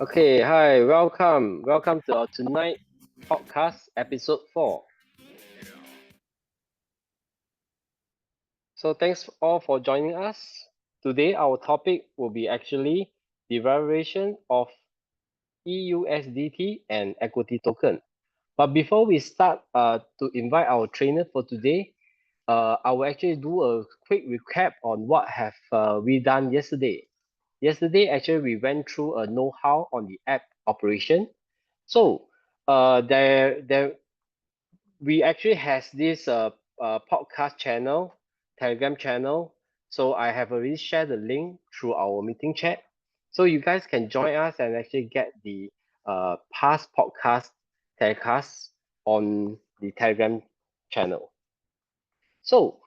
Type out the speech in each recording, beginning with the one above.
Okay, hi, welcome. Welcome to our tonight podcast, episode 4. So thanks all for joining us. Today our topic will be actually derivation of EUSDT and equity token. But before we start to invite our trainer for today, I will actually do a quick recap on what have we done yesterday. Yesterday, actually, we went through a know-how on the app operation. So there we actually has this podcast channel, Telegram channel. So I have already shared the link through our meeting chat. So you guys can join us and actually get the past podcast telecasts on the Telegram channel. So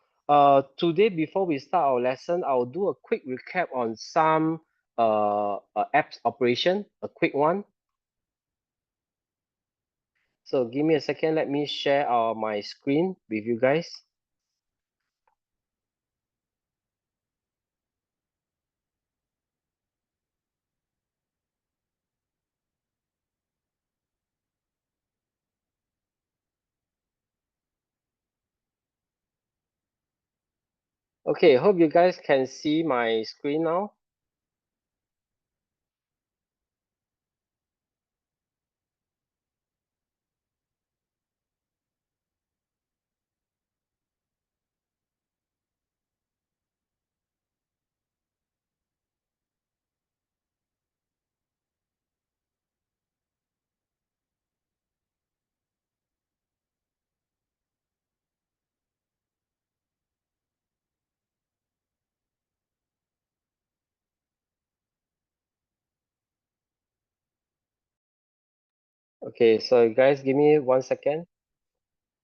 today, before we start our lesson, I'll do a quick recap on some apps operation, a quick one. So give me a second, let me share my screen with you guys. Okay, hope you guys can see my screen now. Okay, so guys, give me 1 second.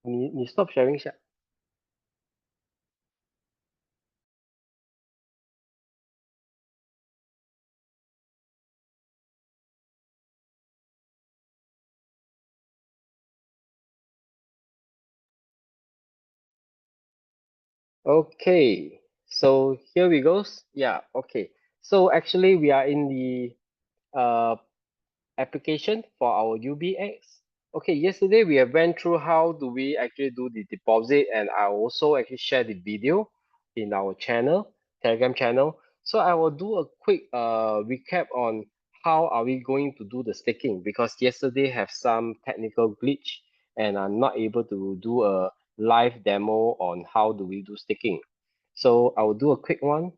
你 stop sharing 一下。Okay, so here we goes. Yeah, okay. So actually we are in the uh application for our UBX. Okay, yesterday we have went through how do we actually do the deposit, and I also actually share the video in our channel, Telegram channel. So I will do a quick recap on how are we going to do the staking, because yesterday have some technical glitch and I'm not able to do a live demo on how do we do staking. So I will do a quick one.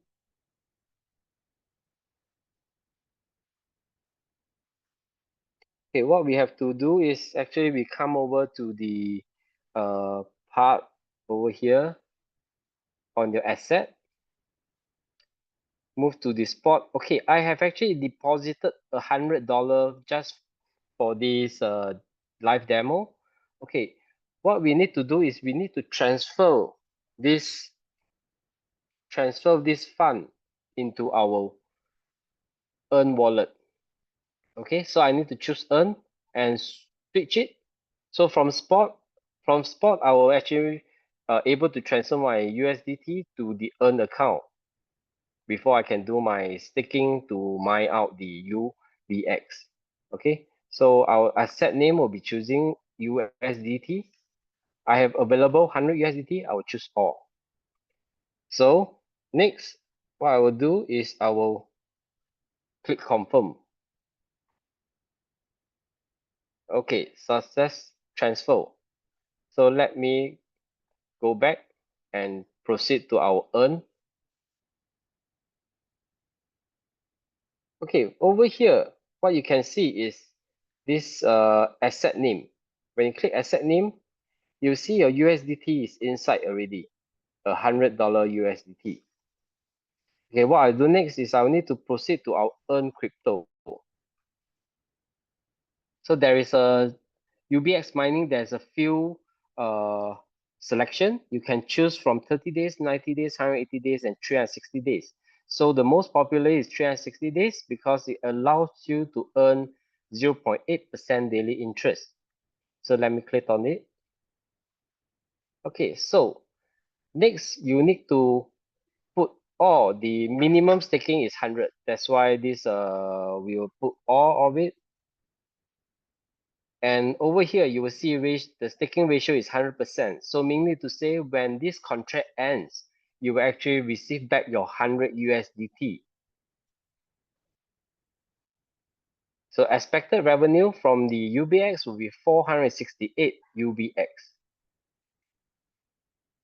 Okay, what we have to do is actually we come over to the uh, part over here on your asset, move to the spot. Okay, I have actually deposited $100 just for this live demo. Okay, what we need to do is we need to this transfer this fund into our earn wallet. Okay, so I need to choose earn and switch it. So from spot, I will actually able to transfer my USDT to the earn account before I can do my staking to mine out the UBX. Okay, so our asset name will be choosing USDT. I have available 100 USDT. I will choose all. So next, what I will do is I will click confirm. Okay, success transfer. So let me go back and proceed to our earn. Okay, over here, what you can see is this asset name. When you click asset name, you see your USDT is inside already, $100 USDT. Okay, what I'll do next is I'll need to proceed to our earn crypto. So there is a UBX mining, there's a few selection. You can choose from 30 days, 90 days, 180 days, and 360 days. So the most popular is 360 days because it allows you to earn 0.8% daily interest. So let me click on it. Okay, so next you need to put Oh, the minimum staking is 100. That's why this we will put all of it. And over here, you will see the staking ratio is 100%. So meaning to say, when this contract ends, you will actually receive back your 100 USDT. So expected revenue from the UBX will be 468 UBX.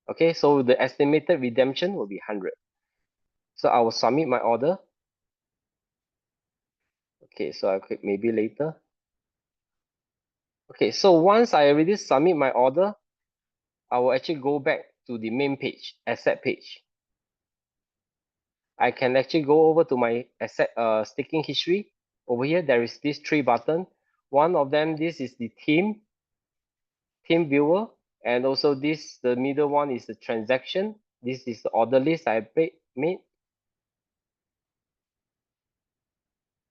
Okay, so the estimated redemption will be 100. So I will submit my order. Okay, so I'll click maybe later. Okay, so once I already submit my order, I will actually go back to the main page, asset page. I can actually go over to my asset staking history. Over here, there is this 3 button. One of them, this is the team viewer, and also this, the middle one is the transaction. This is the order list I made,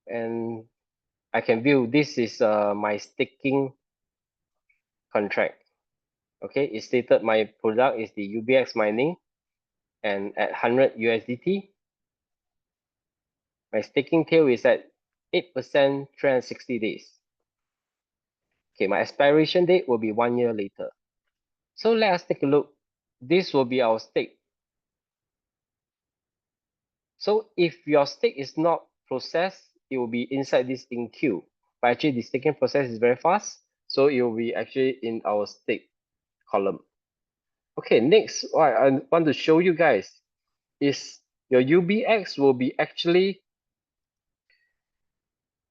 and I can view this is my staking contract. Okay, it stated my product is the UBX mining, and at 100 USDT, my staking tail is at 8%, 360 days. Okay, my expiration date will be 1 year later. So let us take a look. This will be our stake. So if your stake is not processed, it will be inside this in queue. But actually the staking process is very fast, so it will be actually in our stake column. Okay, next what I want to show you guys is your UBX will be actually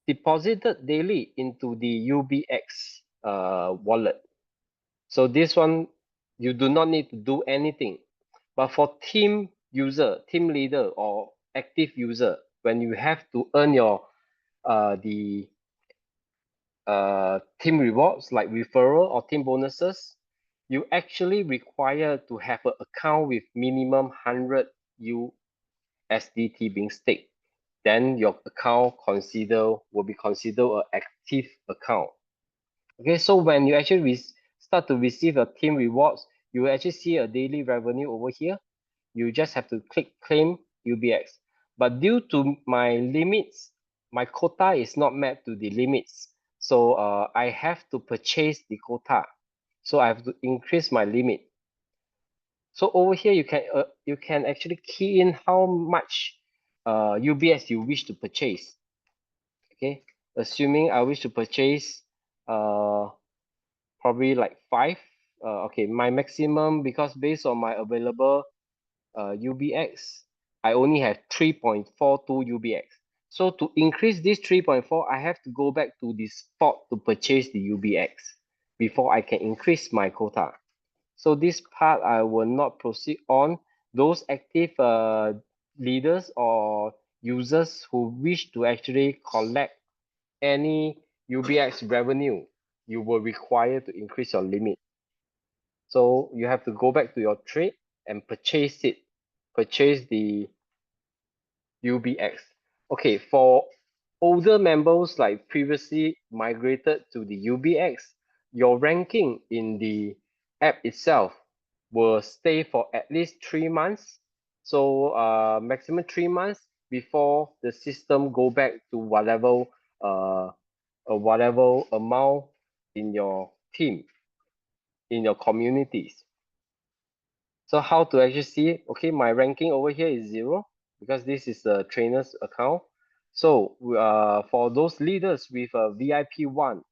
deposited daily into the UBX wallet. So this one, you do not need to do anything. But for team user, team leader, or active user, when you have to earn your the team rewards like referral or team bonuses, you actually require to have an account with minimum 100 USDT being staked. Then your account will be considered an active account. Okay, so when you actually start to receive a team rewards, you will actually see a daily revenue over here. You just have to click claim UBX. But due to my limits, my quota is not met to the limits. So I have to purchase the quota. So I have to increase my limit. So over here, you can actually key in how much UBS you wish to purchase. Okay, assuming I wish to purchase probably like 5. Okay, my maximum, because based on my available UBX, I only have 3.42 UBX. So to increase this 3.4, I have to go back to the spot to purchase the UBX before I can increase my quota. So this part I will not proceed on. Those active leaders or users who wish to actually collect any UBX revenue, you will require to increase your limit. So you have to go back to your trade and purchase it. Purchase the UBX. Okay, for older members like previously migrated to the UBX, your ranking in the app itself will stay for at least 3 months. So maximum 3 months before the system go back to whatever amount in your team, in your communities. So how to actually see it? Okay, my ranking over here is 0 because this is a trainer's account. So for those leaders with a VIP1,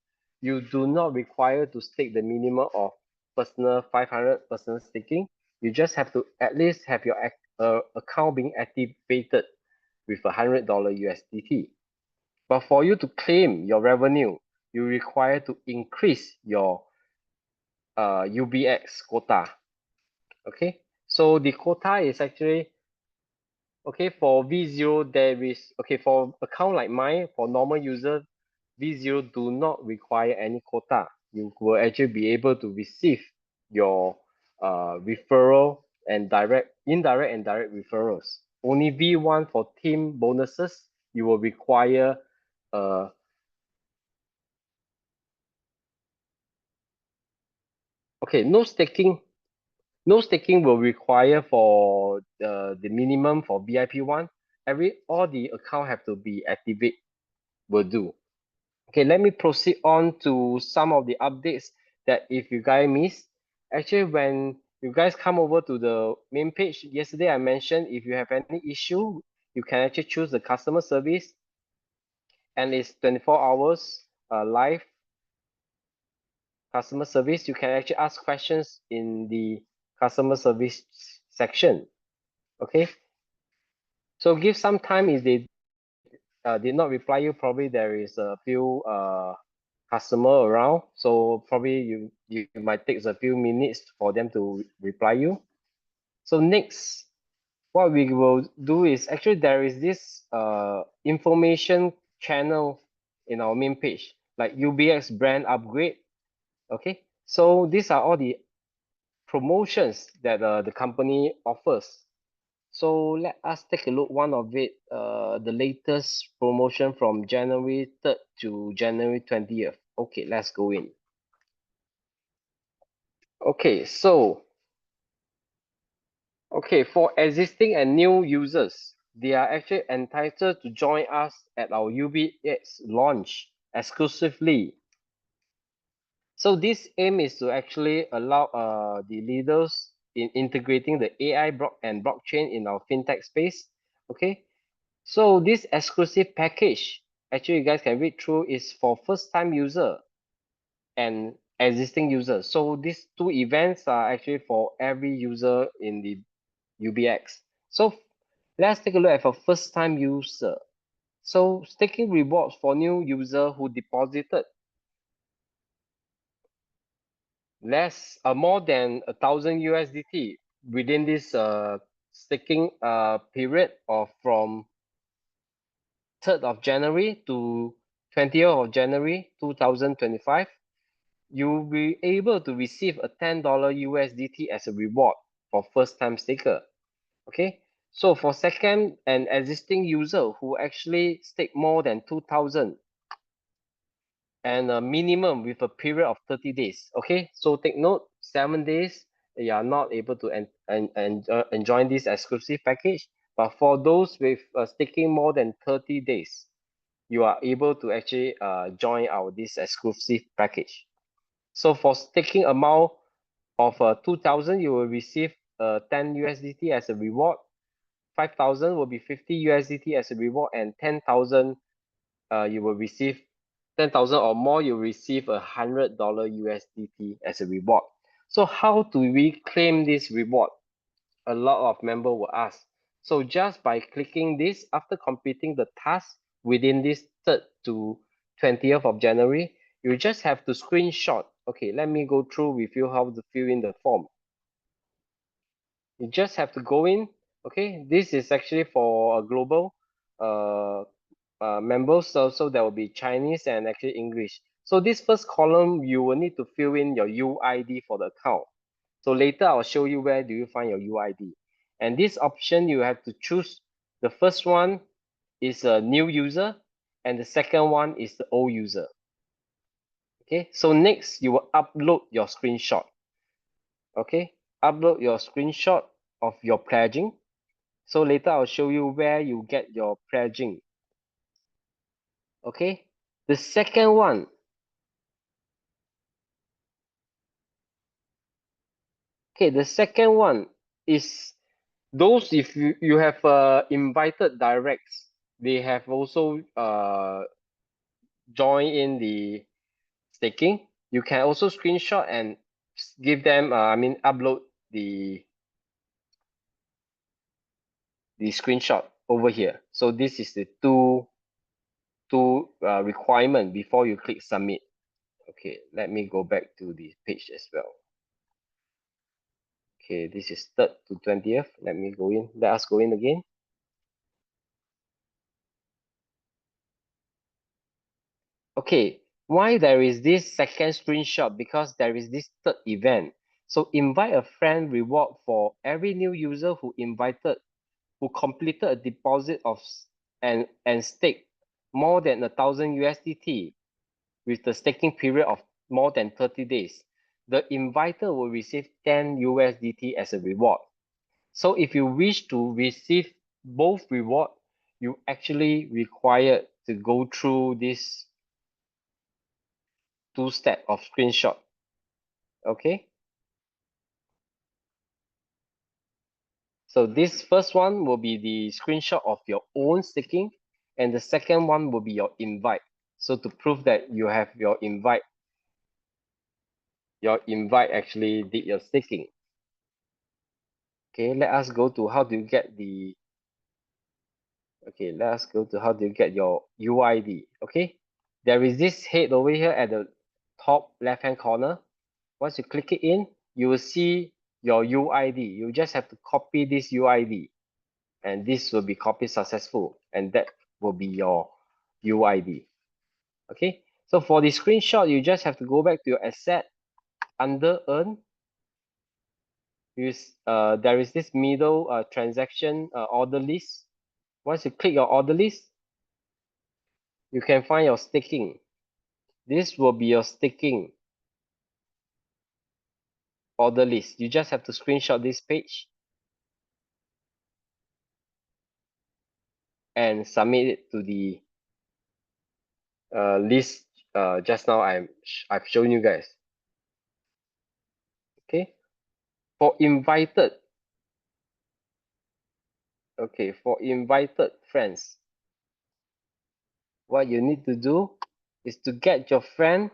you do not require to stake the minimum of personal 500 personal staking. You just have to at least have your account being activated with $100 USDT. But for you to claim your revenue, you require to increase your UBX quota. Okay, so the quota is actually, okay, for V0 there is, okay, for account like mine, for normal user, V0 do not require any quota. You will actually be able to receive your referral and indirect and direct referrals. Only V1 for team bonuses, you will require okay, no staking. No staking will require for the minimum for VIP1. All the account have to be activate will do. Okay, let me proceed on to some of the updates that if you guys miss. Actually, when you guys come over to the main page, yesterday I mentioned if you have any issue, you can actually choose the customer service, and it's 24 hours live customer service. You can actually ask questions in the customer service section. Okay, so give some time. If they did not reply you, probably there is a few customer around, so probably you might take a few minutes for them to reply you. So next, what we will do is actually there is this information channel in our main page, like UBX brand upgrade. Okay, so these are all the promotions that the company offers. So let us take a look one of it, the latest promotion from January 3rd to January 20th. Okay, let's go in. Okay, for existing and new users, they are actually entitled to join us at our UBX launch exclusively. So this aim is to actually allow the leaders in integrating the AI and blockchain in our fintech space. Okay, so this exclusive package, actually you guys can read through, is for first time user and existing user. So these two events are actually for every user in the UBX. So let's take a look at for first time user. So staking rewards for new user who deposited more than 1,000 USDT within this staking period of from 3rd of January to 20th of January 2025, you'll be able to receive a $10 USDT as a reward for first time staker. Okay, so for second and existing user who actually stake more than 2,000 and a minimum with a period of 30 days. Okay, so take note, 7 days you are not able to enjoy this exclusive package, but for those with staking more than 30 days, you are able to actually join our this exclusive package. So for staking amount of 2,000, you will receive 10 USDT as a reward. 5,000 will be 50 USDT as a reward, and 10,000 you will receive 10,000 or more, you receive $100 USDT as a reward. So how do we claim this reward? A lot of members will ask. So just by clicking this, after completing the task within this 3rd to 20th of January, you just have to screenshot. Okay, let me go through with you how to fill in the form. You just have to go in. Okay, this is actually for a global members, so there will be Chinese and actually English. So this first column, you will need to fill in your UID for the account. So later I'll show you where do you find your UID. And this option, you have to choose. The first one is a new user, and the second one is the old user. Okay, so next you will upload your screenshot. Okay, upload your screenshot of your pledging. So later I'll show you where you get your pledging. Okay, the second one. Okay, the second one is those if you have invited directs, they have also joined in the staking. You can also screenshot and give them, upload the screenshot over here. So this is the two requirement before you click submit. Okay, let me go back to the page as well. Okay, this is 3rd to 20th. Let me go in. Let us go in again. Okay, why there is this second screenshot? Because there is this 3rd event. So invite a friend reward for every new user who completed a deposit of and stake more than 1,000 USDT with the staking period of more than 30 days. the inviter will receive 10 USDT as a reward. So if you wish to receive both reward, you actually required to go through this two-step of screenshot. Okay. So this first one will be the screenshot of your own staking, and the second one will be your invite. So to prove that you have your invite actually did your staking. Okay, let us go to how do you get the, okay, let us go to how do you get your UID. Okay, there is this head over here at the top left hand corner. Once you click it in, you will see your UID. You just have to copy this UID, and this will be copied successful, and that will be your UID. Okay, so for the screenshot, you just have to go back to your asset under earn. There is this middle transaction order list. Once you click your order list, you can find your staking. This will be your staking order list. You just have to screenshot this page and submit it to the list just now I've shown you guys. Okay, for invited, okay, for invited friends, what you need to do is to get your friend.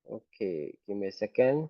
Okay, give me a second.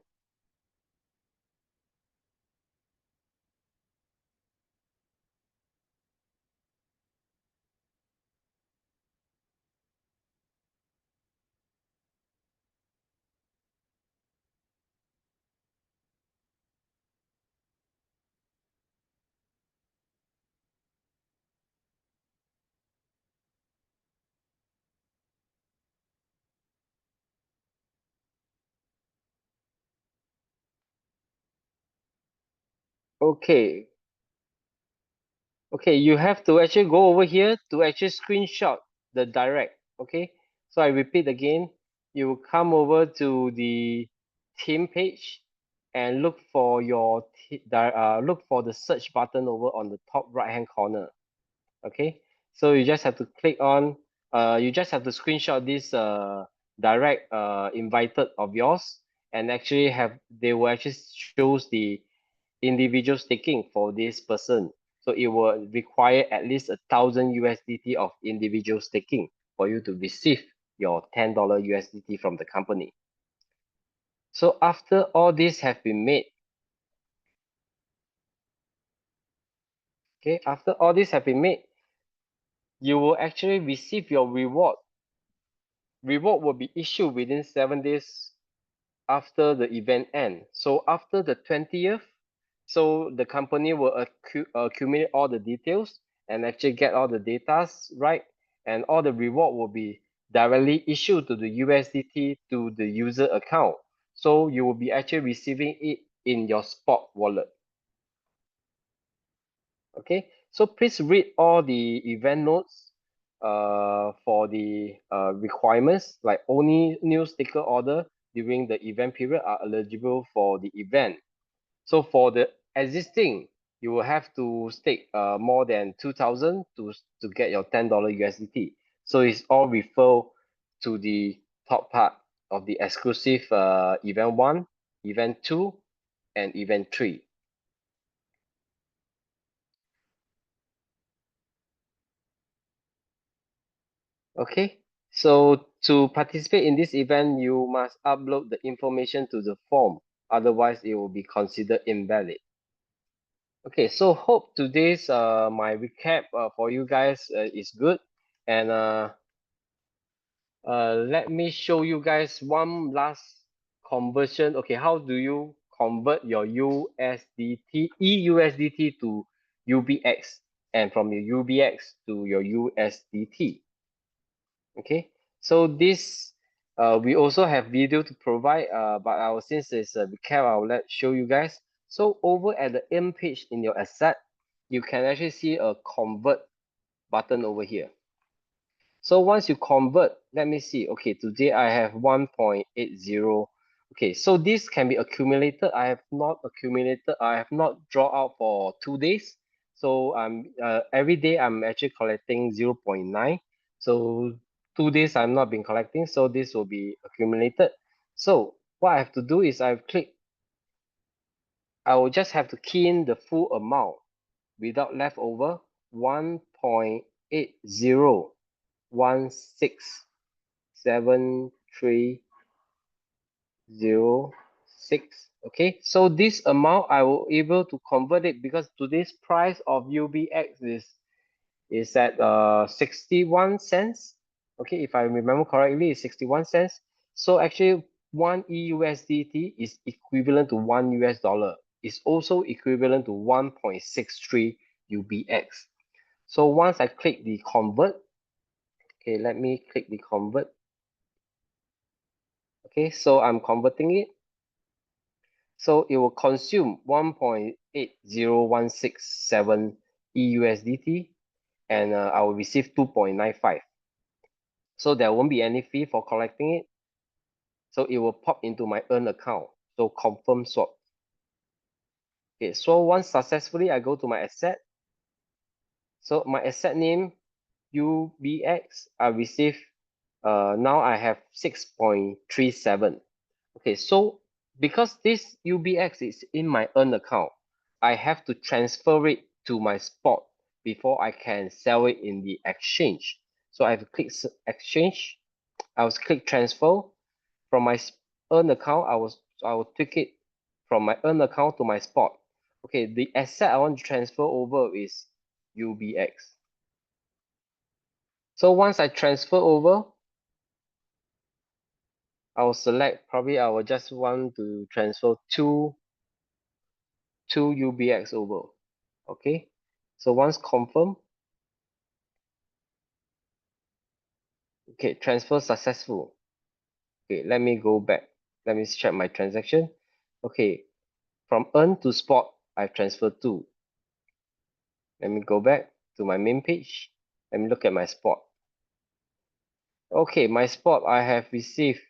Okay, okay, you have to actually go over here to actually screenshot the direct. Okay, so I repeat again, you will come over to the team page and look for your look for the search button over on the top right hand corner. Okay, so you just have to click on you just have to screenshot this direct invited of yours, and actually have they will actually shows the individual staking for this person. So it will require at least 1,000 USDT of individual staking for you to receive your $10 USDT from the company. So after all this have been made, okay, after all this have been made, you will actually receive your reward. Reward will be issued within 7 days after the event end. So after the 20th, so the company will accumulate all the details and actually get all the data right, and all the reward will be directly issued to the USDT to the user account. So you will be actually receiving it in your spot wallet. Okay, so please read all the event notes for the requirements, like only new sticker order during the event period are eligible for the event. So for the existing, you will have to stake more than 2,000 to get your $10 USDT. So it's all refer to the top part of the exclusive event 1, event 2, and event 3. Okay, so to participate in this event, you must upload the information to the form. Otherwise, it will be considered invalid. Okay, so hope today's my recap for you guys is good, and let me show you guys one last conversion. Okay, how do you convert your USDT EUSDT to UBX, and from your UBX to your USDT? Okay, so this we also have video to provide, but since it's a recap, I'll show you guys. So over at the end page in your asset, you can actually see a convert button over here. So once you convert, let me see. Okay, today I have 1.80. Okay, so this can be accumulated. I have not accumulated. I have not draw out for 2 days. So I'm every day I'm actually collecting 0.9. So 2 days I'm not been collecting. So this will be accumulated. So what I have to do is I've clicked. I will just have to key in the full amount without leftover 1.80167306. Okay, so this amount I will able to convert it because today's price of UBX is at 61 cents. Okay, if I remember correctly, it's 61 cents. So actually, one EUSDT is equivalent to $1. It's also equivalent to 1.63 UBX. So once I click the convert, okay, let me click the convert. Okay, so I'm converting it. So it will consume 1.80167 EUSDT and I will receive 2.95. So there won't be any fee for collecting it. So it will pop into my earn account. So confirm swap. Okay, so once successfully I go to my asset. So my asset name UBX, I receive now I have 6.37. Okay, so because this UBX is in my earn account, I have to transfer it to my spot before I can sell it in the exchange. So I have to click exchange. I will click transfer from my earn account. I will tweak it from my earn account to my spot. Okay, the asset I want to transfer over is UBX. So once I transfer over, I will select, probably I will just want to transfer two UBX over. Okay, so once confirm, okay, transfer successful. Okay, let me go back. Let me check my transaction. Okay, from earn to spot, I've transferred two. Let me go back to my main page. Let me look at my spot. Okay, my spot I have received.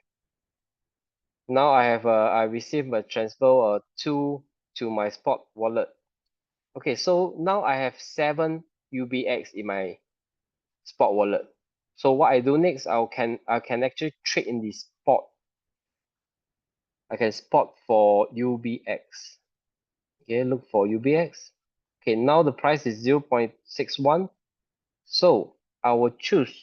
Now I received a transfer two to my spot wallet. Okay, so now I have 7 UBX in my spot wallet. So what I do next, I can actually trade in the spot. I can spot for UBX. Okay, look for UBX. Okay, now the price is 0.61. So I will choose.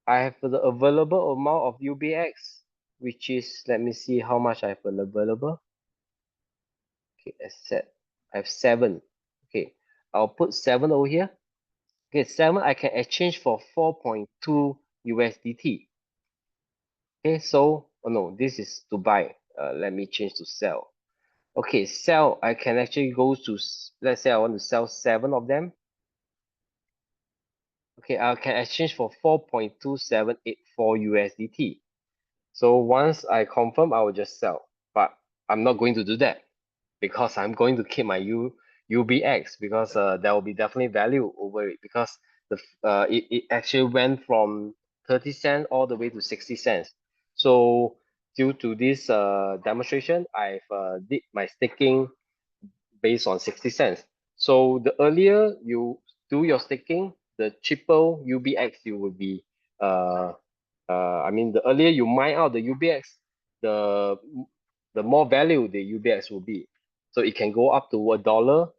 I have the available amount of UBX, which is, let me see how much I have available. Okay, asset. I have 7. Okay, I'll put 7 over here. Okay, 7 I can exchange for 4.2 USDT. Okay, so, oh no, this is to buy. Let me change to sell. Okay, sell, I can actually go to, let's say I want to sell 7 of them. Okay, I can exchange for 4.2784 USDT. So once I confirm, I will just sell. But I'm not going to do that because I'm going to keep my UBX because there will be definitely value over it because it actually went from 30 cents all the way to 60 cents. So due to this demonstration, I've did my staking based on 60 cents. So the earlier you do your staking, the cheaper UBX you will be. I mean, the earlier you mine out the UBX, the the more value the UBX will be. So it can go up to $1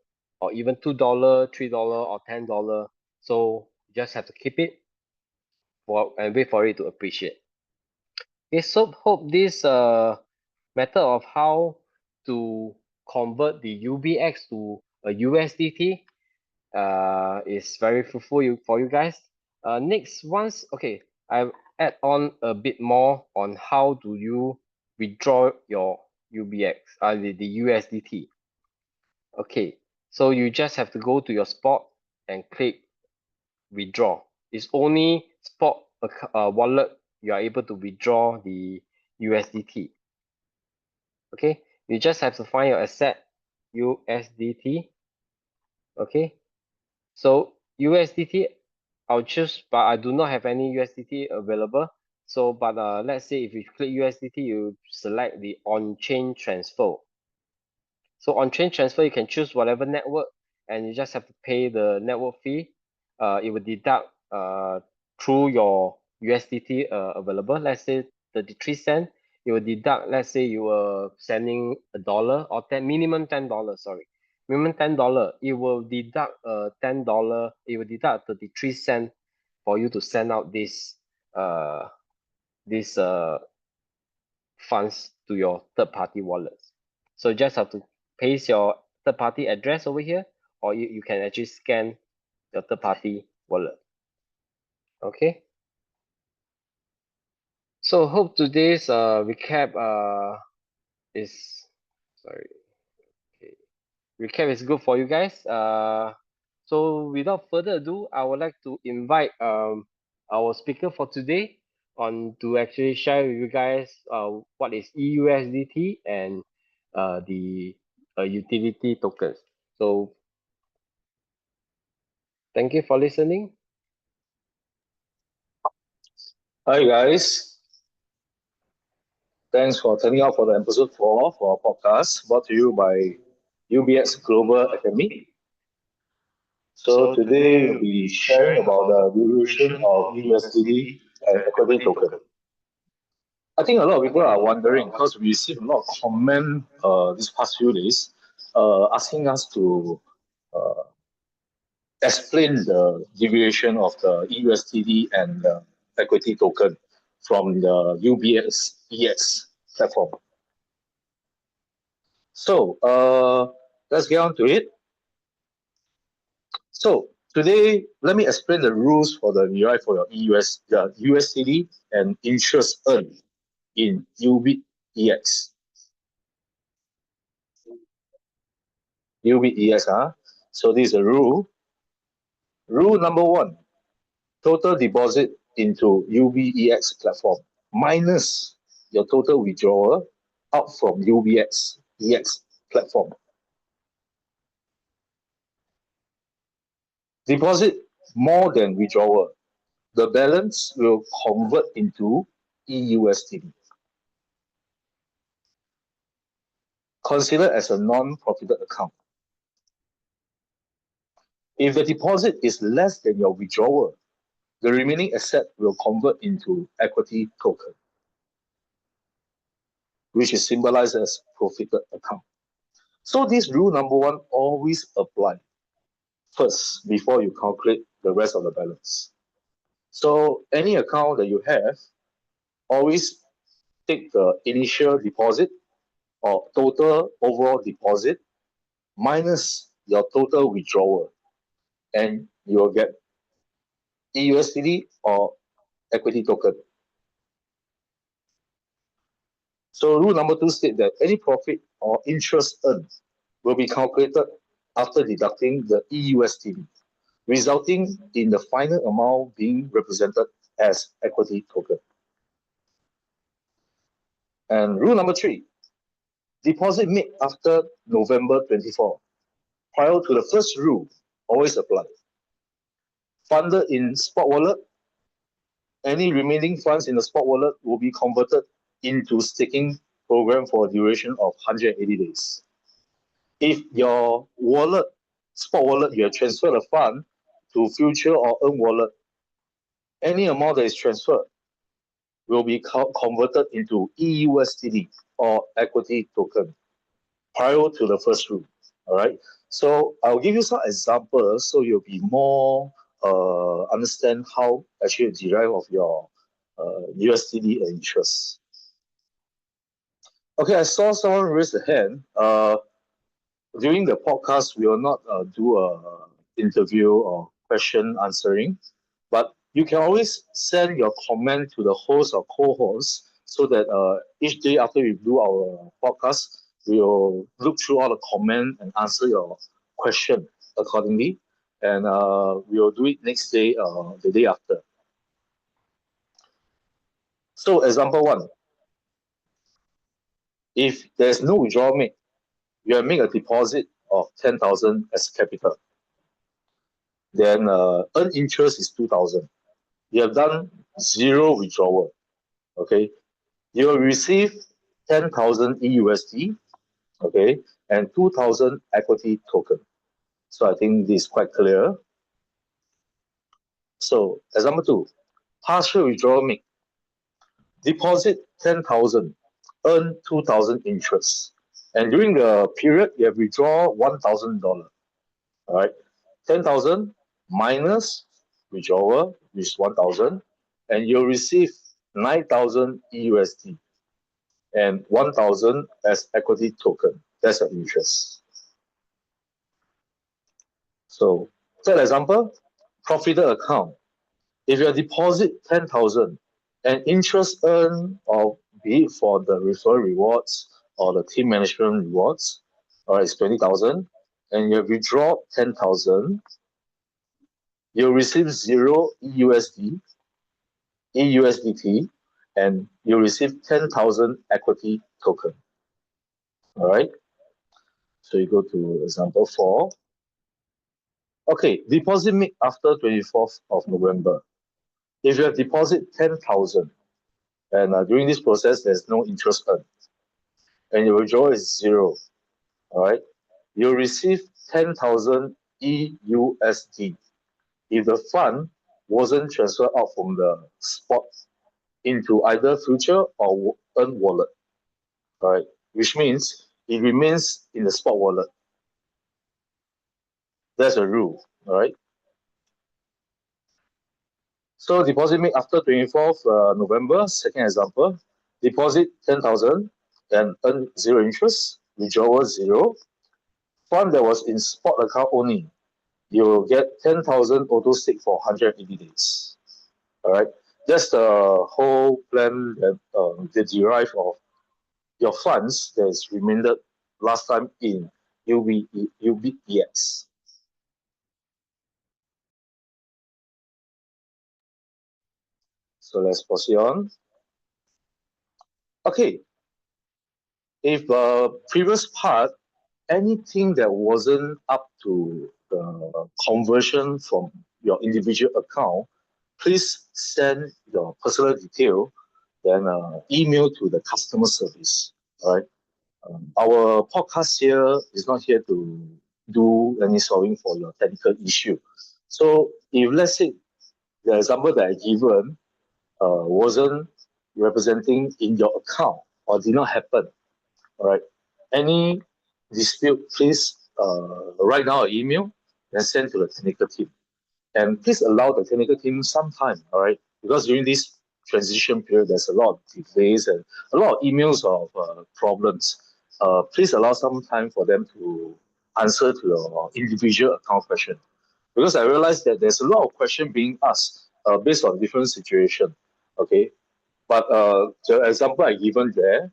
or even $2, $3 or $10. So you just have to keep it for and wait for it to appreciate. Okay, so hope this method of how to convert the UBX to a USDT is very fruitful for you guys. Next, once, okay, I add on a bit more on how do you withdraw your UBX, the USDT. Okay, so you just have to go to your spot and click withdraw. It's only spot wallet you are able to withdraw the USDT. Okay, you just have to find your asset USDT. Okay, so USDT I'll choose, but I do not have any USDT available. So, but let's say if you click USDT, you select the on-chain transfer. So on-chain transfer, you can choose whatever network, and you just have to pay the network fee. It will deduct through your USDT available. Let's say 33 cents. It will deduct. Let's say you were sending $1 or minimum $10. Sorry, minimum $10. It will deduct $10. It will deduct 33 cents for you to send out uh this funds to your third party wallets. So you just have to paste your third party address over here, or you can actually scan your third party wallet. Okay. So hope today's recap is sorry. Okay. Recap is good for you guys. So without further ado, I would like to invite our speaker for today on to actually share with you guys what is EUSDT and the utility tokens. So thank you for listening. Hi guys, thanks for turning out for the episode 4 for our podcast brought to you by UBX Global Academy. So So today today we'll we'll be be sharing sharing about about the the derivation derivation of of EUSDT EUSDT and and equity equity token. token. I think a lot of I people think a are lot of people wondering are because we received a lot of comment these past few days asking us to uh, explain the derivation of the EUSDT and the equity token from the UBX EX platform. So let's get on to it. So today, let me explain the rules for the derive for your the USDT and interest earned in UBEX. UBEX, So this is a rule. Rule number 1, total deposit into UBEX platform minus your total withdrawal out from UBX EX platform. Deposit more than withdrawal. The balance will convert into EUSDT. Considered as a non-profited account. If the deposit is less than your withdrawal, the remaining asset will convert into equity token, which is symbolized as profited account. So this rule number 1 always apply first before you calculate the rest of the balance. So any account that you have, always take the initial deposit or total overall deposit minus your total withdrawal, and you will get EUSDT or equity token. So rule number 2 states that any profit or interest earned will be calculated after deducting the EUSDT, resulting in the final amount being represented as equity token. And rule number 3, deposit made after November 24, prior to the first rule, always apply. Funded in spot wallet, any remaining funds in the spot wallet will be converted into staking program for a duration of 180 days. If your wallet, spot wallet, you have transferred a fund to future or earn wallet, any amount that is transferred will be converted into EUSDT or equity token prior to the first rule. All right. So I'll give you some examples so you'll be more understand how actually you derive of your USDT and interest. Okay, I saw someone raise a hand. During the podcast, we will not do a interview or question answering, but you can always send your comment to the host or co-host so that each day after we do our podcast, we will look through all the comment and answer your question accordingly. And we will do it next day, the day after. So example 1, if there's no withdrawal made, you have made a deposit of 10,000 as capital. Then earned interest is 2,000. You have done 0 withdrawal. Okay, you will receive 10,000 EUSD. Okay, and 2,000 equity token. So I think this is quite clear. So example 2, partial withdrawal make. Deposit 10,000, earn 2,000 interest. And during the period, you have withdraw $1,000. All right, 10,000 minus withdrawal, which is 1,000, and you'll receive 9,000 EUSD and 1,000 as equity token. That's the interest. So, third example, profited account. If you deposit 10,000 and interest earned, or be it for the referral rewards or the team management rewards, all right, it's 20,000, and you withdraw 10,000, you'll receive 0 EUSD, EUSDT, and you'll receive 10,000 equity token. All right. So you go to example 4. Okay, deposit made after 24th of November. If you have deposit 10,000, and during this process, there's no interest earned, and your withdrawal is 0, all right, you'll receive 10,000 EUSD if the fund wasn't transferred out from the spot into either future or earned wallet, all right, which means it remains in the spot wallet. That's a rule, all right. So deposit made after 24th November, second example, deposit 10,000 and earn 0 interest, withdrawal 0. Fund that was in spot account only, you'll get 10,000 auto stake for 180 days. All right, that's the whole plan that they derive of your funds that is remained last time in UBEX. So let's proceed on. Okay, if previous part, anything that wasn't up to the conversion from your individual account, please send your personal detail, then email to the customer service. All right. Our podcast here is not here to do any solving for your technical issue. So if let's say the example that I given wasn't representing in your account or did not happen, all right, any dispute, please write down an email and send to the technical team. And please allow the technical team some time, all right? Because during this transition period, there's a lot of delays and a lot of emails of problems. Please allow some time for them to answer to your individual account question. Because I realized that there's a lot of question being asked based on different situation, okay? But the example I given there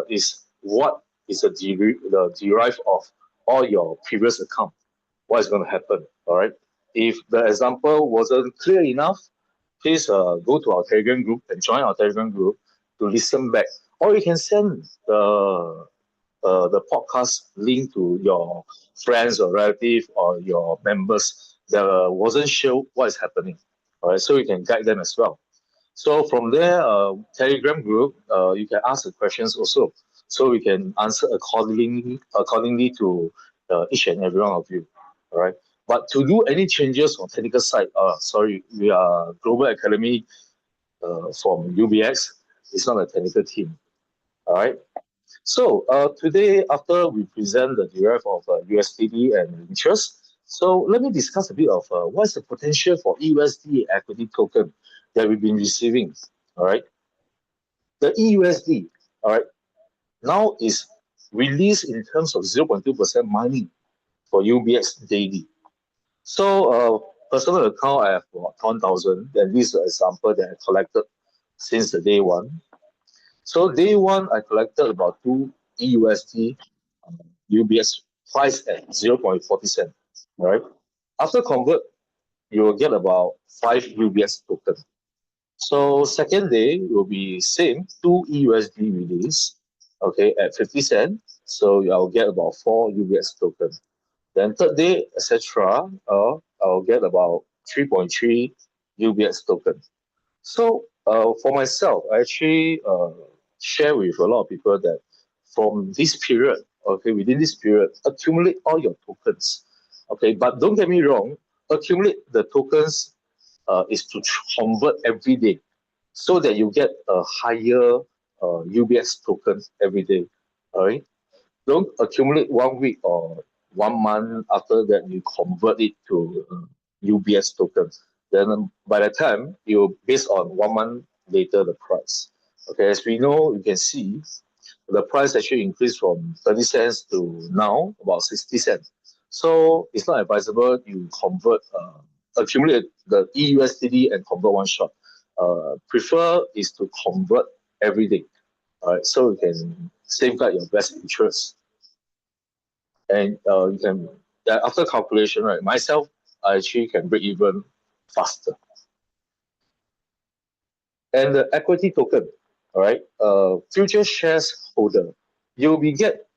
is what is the derive of all your previous account. What is going to happen? All right. If the example wasn't clear enough, please go to our Telegram group and join our Telegram group to listen back. Or you can send the podcast link to your friends or relative or your members that wasn't sure what is happening. All right. So you can guide them as well. So from there, Telegram group, you can ask the questions also, so we can answer accordingly to each and every one of you. All right. But to do any changes on technical side, sorry, we are Global Academy from UBX. It's not a technical team. All right. So today, after we present the derive of USDT and interest, so let me discuss a bit of what's the potential for EUSD equity token that we've been receiving. All right, the EUSD, all right, now is released in terms of 0.2% mining for UBX daily. So personal account, I have 1,000, and this is an example that I collected since the day one. So day one, I collected about 2 EUSD UBS price at 0.40 cent. Right? After convert, you will get about 5 UBS token. So second day will be same 2 EUSD release, okay, at 50 cent. So I'll get about 4 UBS token. Then third day, etc. I'll get about 3.3 UBX token. So for myself, I actually share with a lot of people that from this period, okay, within this period, accumulate all your tokens. Okay, but don't get me wrong, accumulate the tokens is to convert every day so that you get a higher UBX token every day. All right. Don't accumulate 1 week or 1 month after that you convert it to UBS tokens. Then by the time you based on 1 month later the price. Okay, as we know, you can see the price actually increased from 30 cents to now about 60 cents. So it's not advisable you convert, accumulate the EUSDT and convert one shot. Prefer is to convert every day. All right, so you can safeguard your best interest. And you can, yeah, after calculation, right, myself, I actually can break even faster. And the equity token, all right, future shares holder, you'll be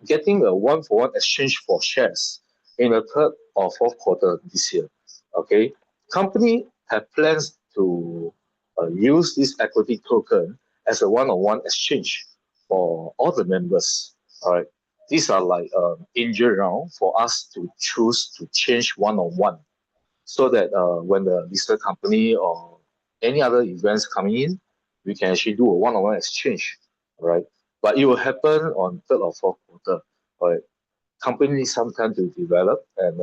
getting a one-for-one exchange for shares in the third or fourth quarter this year. Okay, company have plans to use this equity token as a one-on-one exchange for all the members. All right, these are like angel round for us to choose to change one-on-one so that when the listed company or any other events coming in, we can actually do a one-on-one exchange, right? But it will happen on third or fourth quarter, right? Company needs some time to develop and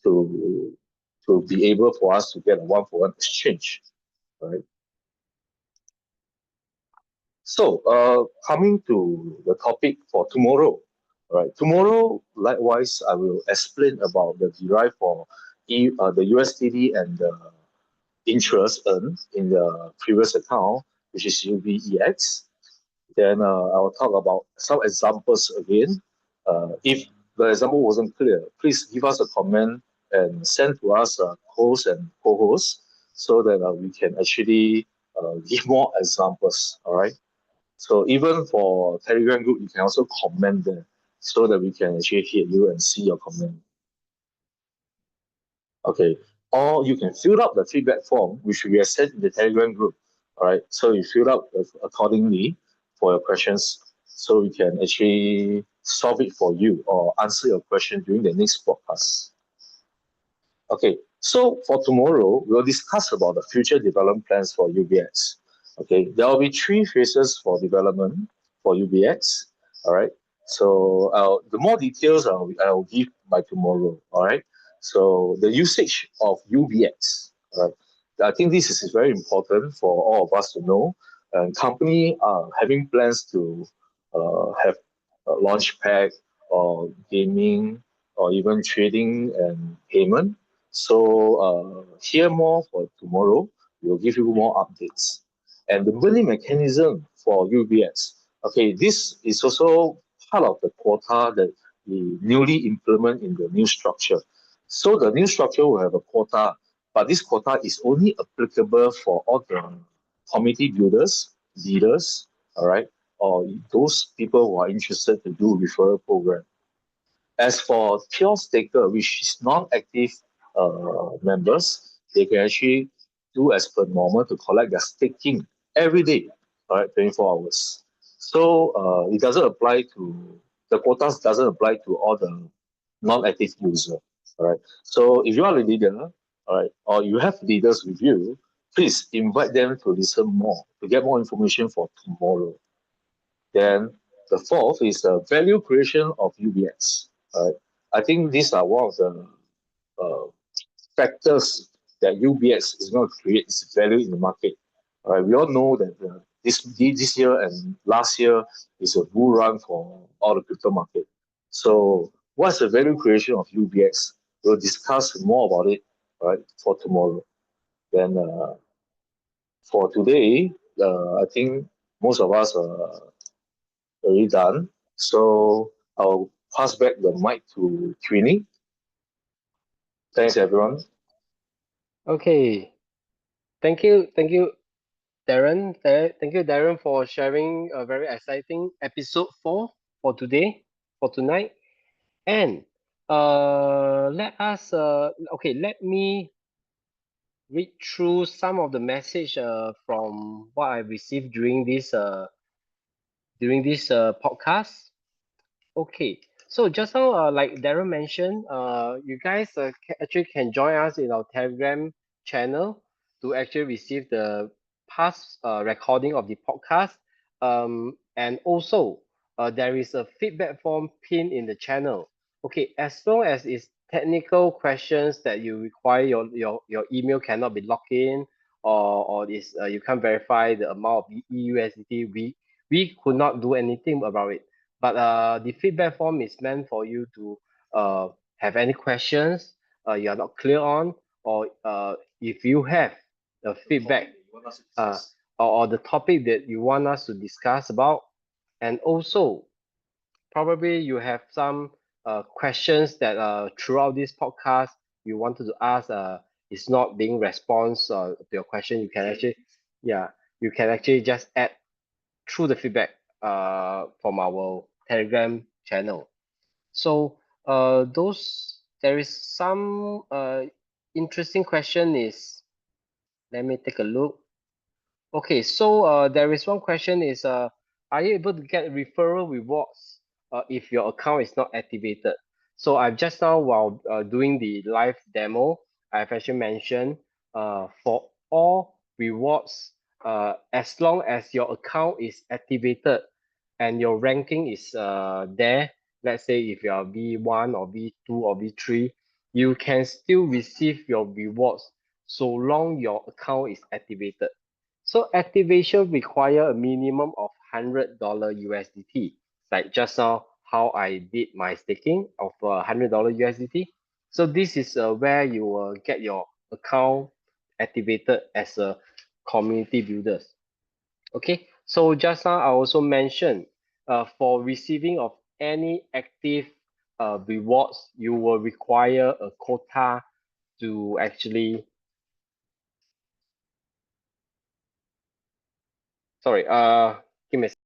to to be able for us to get a one-for-one exchange, right? So, coming to the topic for tomorrow, right? Tomorrow, likewise, I will explain about the derive for the USDT and the interest earned in the previous account, which is UBEX. Then I'll talk about some examples again. If the example wasn't clear, please give us a comment and send to us hosts and co-hosts so that we can actually give more examples. All right. So even for Telegram group, you can also comment there so that we can actually hear you and see your comment. Okay. Or you can fill up the feedback form, which we have sent in the Telegram group. All right. So you fill up accordingly for your questions so we can actually solve it for you or answer your question during the next podcast. Okay, so for tomorrow, we'll discuss about the future development plans for UBX. Okay, there will be three phases for development for UBX. All right, so the more details I'll give by tomorrow. All right, so the usage of UBX. All right, I think this is very important for all of us to know. And company are having plans to have a launch pad or gaming or even trading and payment. So hear more for tomorrow. We'll give you more updates. And the billing mechanism for UBS. Okay, this is also part of the quota that we newly implement in the new structure. So the new structure will have a quota, but this quota is only applicable for all the community builders, leaders, all right, or those people who are interested to do referral program. As for pure staker, which is non-active members, they can actually do as per normal to collect their staking every day, all right, 24 hours. So it doesn't apply to the quotas doesn't apply to all the non-active user. All right. So if you are a leader, all right, or you have leaders with you, please invite them to listen more to get more information for tomorrow. Then the fourth is the value creation of UBX. Right? I think these are one of the uh, factors that UBX is going to create its value in the market. Right? We all know that this year and last year is a bull run for all the crypto market. So what's the value creation of UBX? We'll discuss more about it right for tomorrow. Then for today, I think most of us already done. So I'll pass back the mic to Queenie. Thanks, everyone. Okay. Thank you, Darren. Thank you, Darren, for sharing a very exciting episode 4 for today, for tonight. And Let us okay, let me read through some of the message from what I received during this podcast. Okay, so just now, like Darren mentioned, you guys actually can join us in our Telegram channel to actually receive the past recording of the podcast. And also, there is a feedback form pinned in the channel. Okay, as long as it's technical questions that you require your email cannot be logged in, or is you can't verify the amount of EUSDT, we could not do anything about it. But the feedback form is meant for you to have any questions you are not clear on, or if you have a feedback uh, or the topic that you want us to discuss about. And also, probably you have some questions that throughout this podcast you wanted to ask is not being response to your question. You can actually, yeah, you can actually just add through the feedback from our Telegram channel. So those there is some interesting question is, let me take a look. Okay, so there is one question is are you able to get referral rewards if your account is not activated? So I've just now while doing the live demo, I've actually mentioned for all rewards, as long as your account is activated and your ranking is there, let's say if you are V1 or V2 or V3, you can still receive your rewards so long your account is activated. So activation require a minimum of $100 USDT. Like just now, how I did my staking of $100 USDT. So this is where you will get your account activated as a community builders. Okay, so just now I also mentioned for receiving of any active rewards, you will require a quota to actually, sorry, give me a second.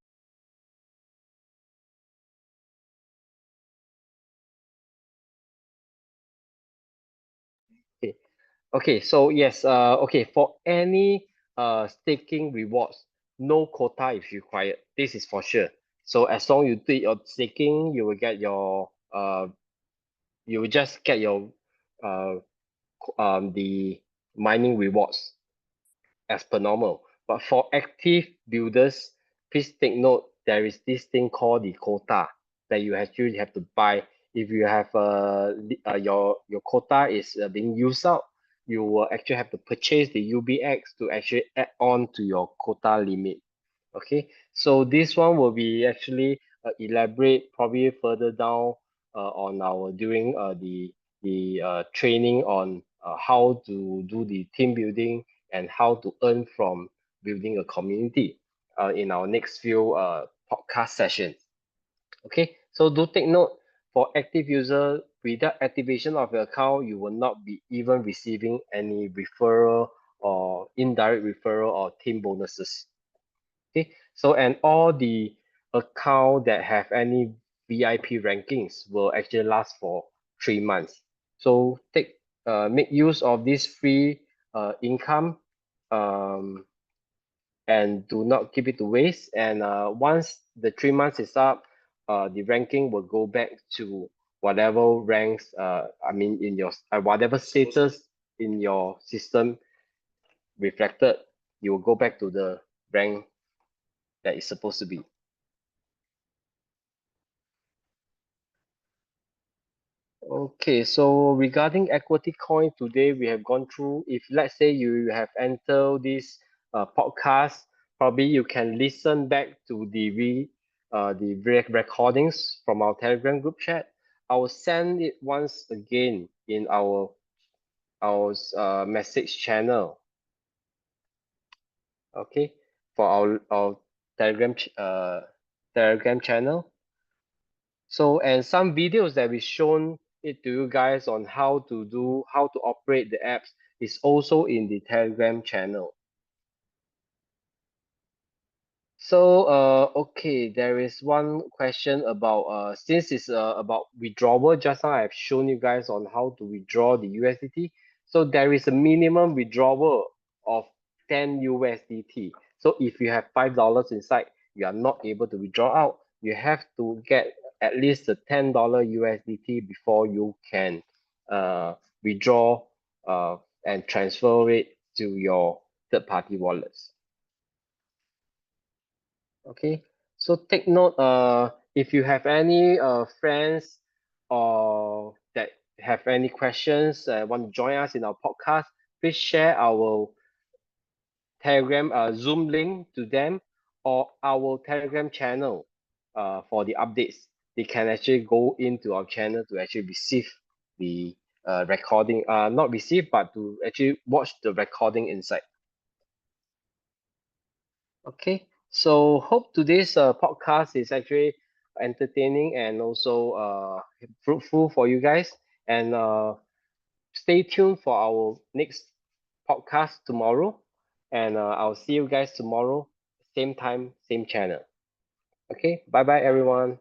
Okay, so yes, okay, for any staking rewards, no quota is required. This is for sure. So as long you do your staking, you will get your you will just get your uh the mining rewards as per normal. But for active builders, please take note there is this thing called the quota that you actually have to buy. If you have your quota is being used out, you will actually have to purchase the UBX to actually add on to your quota limit. Okay, so this one will be actually elaborate probably further down on our during the training on how to do the team building and how to earn from building a community in our next few podcast sessions. Okay, so do take note for active user, without activation of your account, you will not be even receiving any referral or indirect referral or team bonuses. Okay, so and all the account that have any VIP rankings will actually last for 3 months. So make use of this free income um, and do not keep it to waste. And once the 3 months is up, the ranking will go back to whatever ranks. I mean, in your whatever status in your system reflected, you will go back to the rank that is supposed to be. Okay, so regarding equity coin today, we have gone through. If let's say you have entered this podcast, probably you can listen back to the recordings from our Telegram group chat. I will send it once again in our message channel. Okay, for our Telegram channel. So, and some videos that we shown it to you guys on how to operate the apps is also in the Telegram channel. So, okay, there is one question about since it's about withdrawal. Just now I've shown you guys on how to withdraw the USDT. So there is a minimum withdrawal of 10 USDT. So if you have $5 inside, you are not able to withdraw out. You have to get at least a $10 USDT before you can withdraw and transfer it to your third-party wallets. Okay, so take note, if you have any friends or that have any questions, want to join us in our podcast, please share our Telegram Zoom link to them or our Telegram channel for the updates. They can actually go into our channel to actually receive the recording, not receive, but to actually watch the recording inside. Okay, so hope today's podcast is actually entertaining and also fruitful for you guys. And stay tuned for our next podcast tomorrow. And I'll see you guys tomorrow, same time, same channel. Okay, bye bye, everyone.